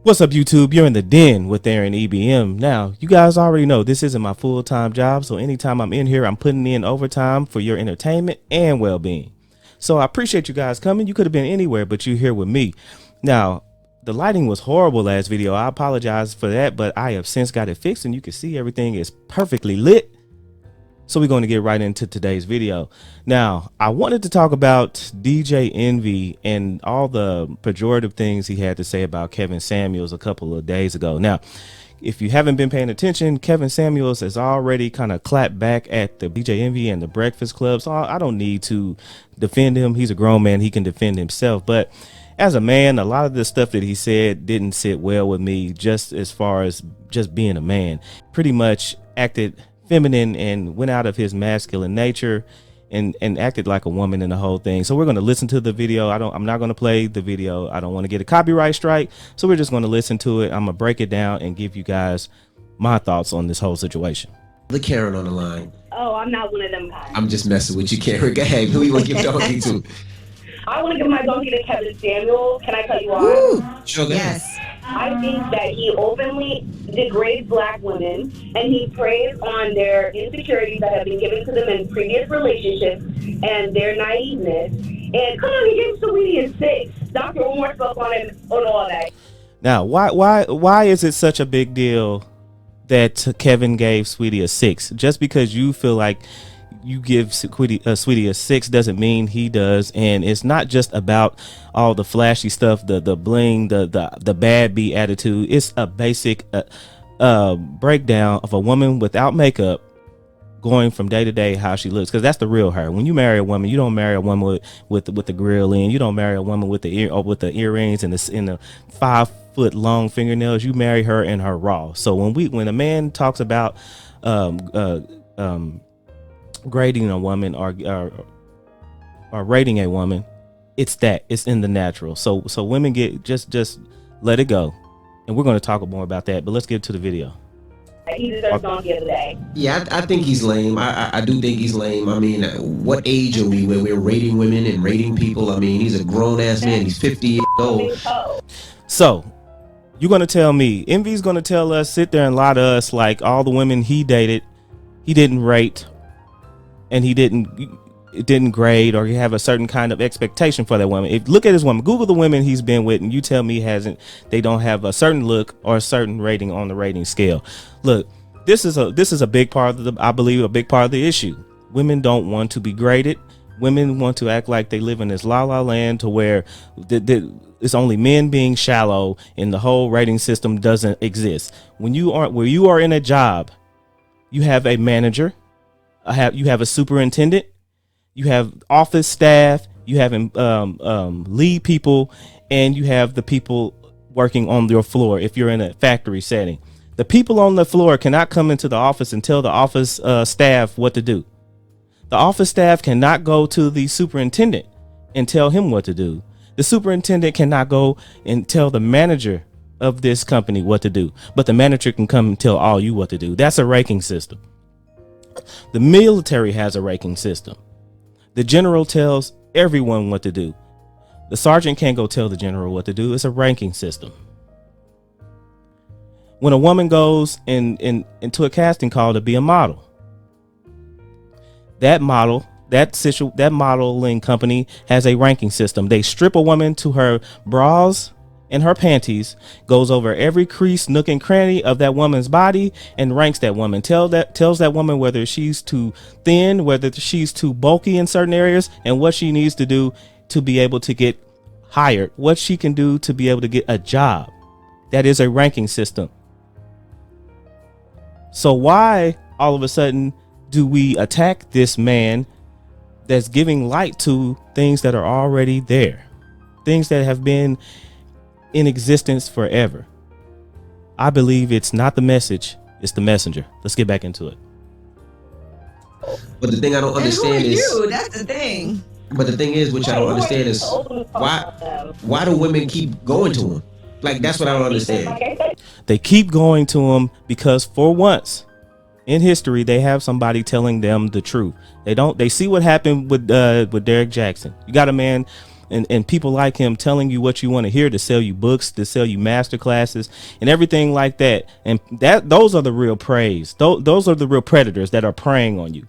What's up, YouTube? You're in the den with Aaron EBM. Now, you guys already know this isn't my full-time job, so anytime I'm in here, I'm putting in overtime for your entertainment and well-being. So I appreciate you guys coming. You could have been anywhere, but you're here with me. Now, the lighting was horrible last video. I apologize for that, but I have since got it fixed, and you can see everything is perfectly lit. So we're going to get right into today's video. Now, I wanted to talk about DJ Envy and all the pejorative things he had to say about Kevin Samuels a couple of days ago. Now, if you haven't been paying attention, Kevin Samuels has already kind of clapped back at the DJ Envy and the Breakfast Club. So I don't need to defend him. He's a grown man. He can defend himself. But as a man, a lot of the stuff that he said didn't sit well with me, just as far as just being a man. Pretty much acted feminine and went out of his masculine nature and acted like a woman in the whole thing. So we're going to listen to the video. I'm not going to play the video. I don't want to get a copyright strike. So we're just going to listen to it. I'm going to break it down and give you guys my thoughts on this whole situation. The Karen on the line. Oh, I'm not one of them guys. I'm just messing with you, Karen. Go ahead. Who you want to give donkey to? I want to give my donkey to Kevin Samuels. Can I cut you Woo! off? Sure, Yes. I think that he openly degrades black women and he preys on their insecurities that have been given to them in previous relationships and their naiveness. And come on, he gave Saweetie a 6. Dr. Umar spoke on him on all that. Now, why is it such a big deal that Kevin gave Sweetie a 6? Just because you feel like you give Sweetie a 6 doesn't mean he does. And it's not just about all the flashy stuff, the bling, the bad B attitude. It's a basic breakdown of a woman without makeup going from day to day how she looks, because that's the real her. When you marry a woman, you don't marry a woman with the grill in. You don't marry a woman with the earrings and the 5-foot long fingernails. You marry her in her raw. So when a man talks about grading a woman or rating a woman, it's in the natural. So women get just let it go, and we're going to talk more about that, but let's get to the video. He deserves donkey of the day. Yeah, I think he's lame. I do think he's lame. I mean, what age are we where we're rating women and rating people? I mean, he's a grown-ass man. He's 50 years old. So you're going to tell me, Envy's going to tell us, sit there and lie to us like all the women he dated, he didn't rate, and it didn't grade, or you have a certain kind of expectation for that woman. If look at this woman, Google the women he's been with, and you tell me they don't have a certain look or a certain rating on the rating scale. Look, this is a big part of I believe a big part of the issue. Women don't want to be graded. Women want to act like they live in this la la land to where it's only men being shallow and the whole rating system doesn't exist. Where you are in a job, you have a manager, you have a superintendent, you have office staff, you have lead people, and you have the people working on your floor. If you're in a factory setting, the people on the floor cannot come into the office and tell the office staff what to do. The office staff cannot go to the superintendent and tell him what to do. The superintendent cannot go and tell the manager of this company what to do, but the manager can come and tell all you what to do. That's a ranking system. The military has a ranking system. The general tells everyone what to do. The sergeant can't go tell the general what to do. It's a ranking system. When a woman goes into a casting call to be a model, that modeling company has a ranking system. They strip a woman to her bras and her panties, goes over every crease, nook, and cranny of that woman's body and ranks that woman. Tells that woman whether she's too thin, whether she's too bulky in certain areas, and what she needs to do to be able to get hired, what she can do to be able to get a job. That is a ranking system. So why all of a sudden do we attack this man that's giving light to things that are already there, things that have been in existence forever? I believe it's not the message, it's the messenger. Let's get back into it. But the thing I don't understand is, that's the thing. But the thing is, which I don't understand is, why do women keep going to him? Like, that's what I don't understand. They keep going to him because for once in history, they have somebody telling them the truth. They see what happened with Derek Jackson. You got a man and people like him telling you what you want to hear, to sell you books, to sell you master classes and everything like that. And those are the real praise. Those are the real predators that are preying on you.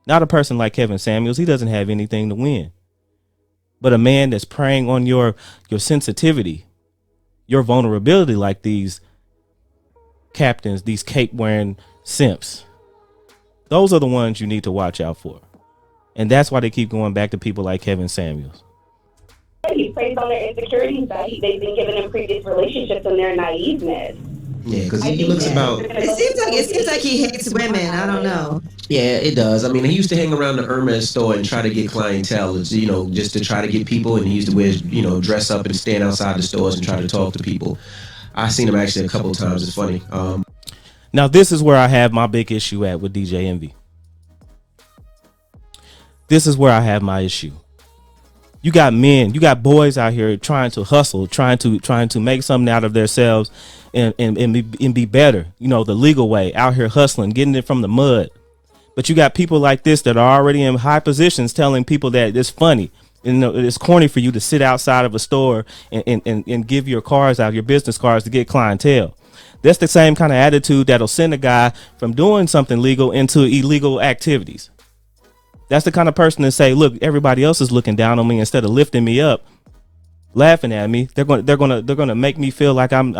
Not a person like Kevin Samuels. He doesn't have anything to win. But a man that's preying on your sensitivity, your vulnerability, like these captains, these cape wearing simps. Those are the ones you need to watch out for. And that's why they keep going back to people like Kevin Samuels. He plays on their insecurities that they've been given in previous relationships and their naiveness. Yeah, because he looks about. It seems like he hates women. I don't know. Yeah, it does. I mean, he used to hang around the Hermes store and try to get clientele, just to try to get people. And he used to wear, dress up and stand outside the stores and try to talk to people. I've seen him actually a couple of times. It's funny. Now, this is where I have my big issue at with DJ Envy. This is where I have my issue. You got men, you got boys out here trying to hustle, trying to make something out of themselves and be better. The legal way, out here hustling, getting it from the mud. But you got people like this that are already in high positions telling people that it's funny. It's corny for you to sit outside of a store and give your cars out, your business cards, to get clientele. That's the same kind of attitude that'll send a guy from doing something legal into illegal activities. That's the kind of person that say, look, everybody else is looking down on me, instead of lifting me up, laughing at me. They're going to make me feel like I'm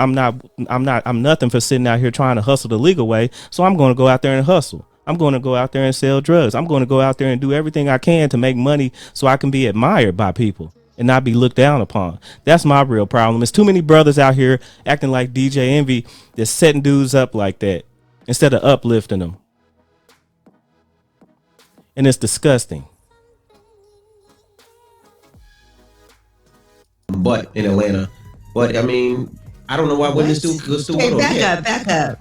nothing for sitting out here trying to hustle the legal way. So I'm going to go out there and hustle. I'm going to go out there and sell drugs. I'm going to go out there and do everything I can to make money so I can be admired by people and not be looked down upon. That's my real problem. There's too many brothers out here acting like DJ Envy, that's setting dudes up like that instead of uplifting them. And it's disgusting. But in Atlanta, I mean, I don't know why wouldn't this dude go still. Hey, back up.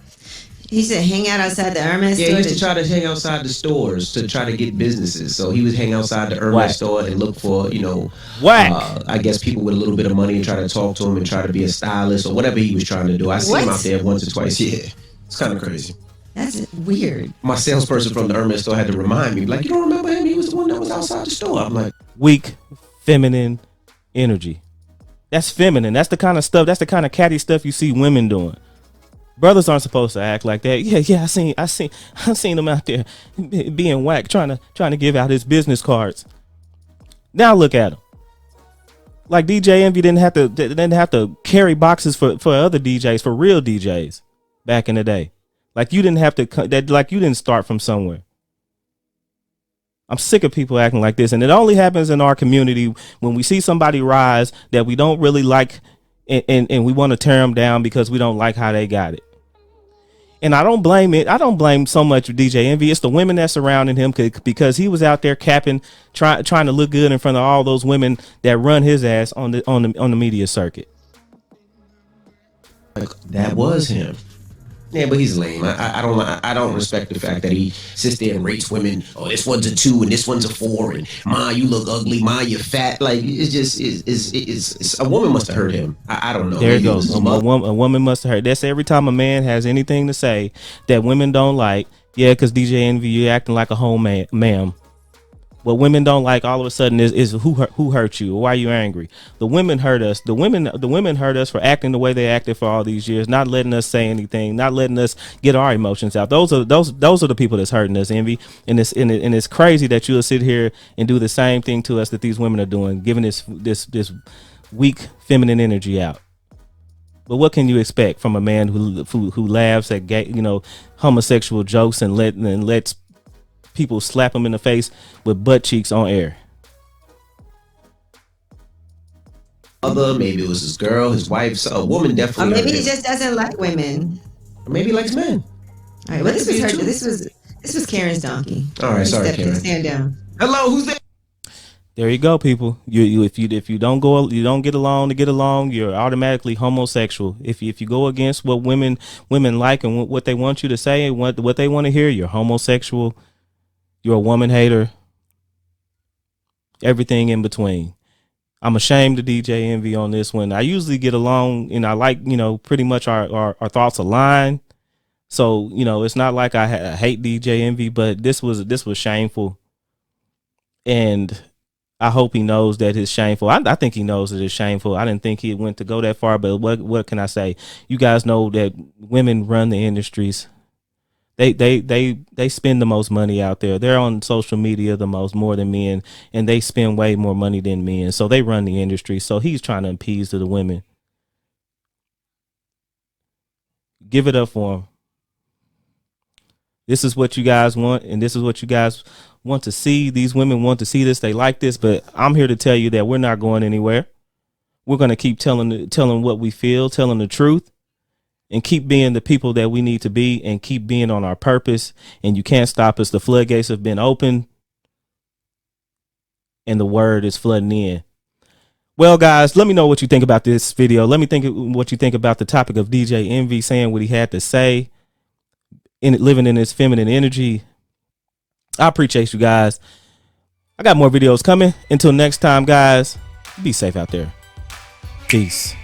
He said hang out outside the Hermes store. Yeah, he used to try to hang outside the stores to try to get businesses. So he would hang outside the Hermes store and look for, I guess people with a little bit of money and try to talk to him and try to be a stylist or whatever he was trying to do. I see him out there once or twice. Yeah, it's kind of crazy. That's weird. My salesperson from the Hermes store had to remind me, like, you don't remember him? He was the one that was outside the store. I'm like, weak, feminine energy. That's feminine. That's the kind of stuff. That's the kind of catty stuff you see women doing. Brothers aren't supposed to act like that. Yeah. I seen him out there being whack, trying to give out his business cards. Now look at him. Like DJ Envy didn't have to carry boxes for other DJs, for real DJs back in the day. Like you didn't have to, like you didn't start from somewhere. I'm sick of people acting like this. And it only happens in our community when we see somebody rise that we don't really like and we want to tear them down because we don't like how they got it. And I don't blame it. I don't blame so much DJ Envy. It's the women that's surrounding him because he was out there capping, trying to look good in front of all those women that run his ass on the media circuit. That was him. Yeah, but he's lame. I don't respect the fact that he sits there and rates women. Oh, this one's a 2 and this one's a 4, and Ma, you look ugly. Ma, you're fat. Like it's just it's a woman must have hurt him. I don't know. There it goes. A woman must have hurt. That's every time a man has anything to say that women don't like. Yeah, because DJ Envy, you're acting like a home ma'am. What women don't like all of a sudden is who hurt you, or why you angry. The women hurt us. The women hurt us for acting the way they acted for all these years, not letting us say anything, not letting us get our emotions out. Those are the people that's hurting us, Envy. And it's crazy that you'll sit here and do the same thing to us that these women are doing, giving this weak feminine energy out. But what can you expect from a man who laughs at gay, homosexual jokes and lets people slap him in the face with butt cheeks on air? Maybe it was his girl, his wife, a woman definitely. Or maybe he just doesn't like women. Or maybe he likes men. All right, well, this was Karen's donkey. All right, sorry, Karen. Stand down. Hello, who's there? There you go, people. If you don't get along, you're automatically homosexual. If you go against what women like and what they want you to say and what they want to hear, you're homosexual. You're a woman hater. Everything in between. I'm ashamed of DJ Envy on this one. I usually get along and I like, pretty much our thoughts align. So, it's not like I hate DJ Envy, but this was shameful. And I hope he knows that it's shameful. I think he knows that it's shameful. I didn't think he went to go that far, but what can I say? You guys know that women run the industries. They spend the most money out there. They're on social media the most, more than men, and they spend way more money than men. So they run the industry. So he's trying to appease to the women. Give it up for him. This is what you guys want, and this is what you guys want to see. These women want to see this. They like this, but I'm here to tell you that we're not going anywhere. We're going to keep telling what we feel, telling the truth, and keep being the people that we need to be, and keep being on our purpose. And you can't stop us. The floodgates have been open, and the word is flooding in. Well, guys, let me know what you think about this video. Let me think what you think about the topic of DJ Envy saying what he had to say, living in his feminine energy. I appreciate you guys. I got more videos coming. Until next time, guys, be safe out there. Peace.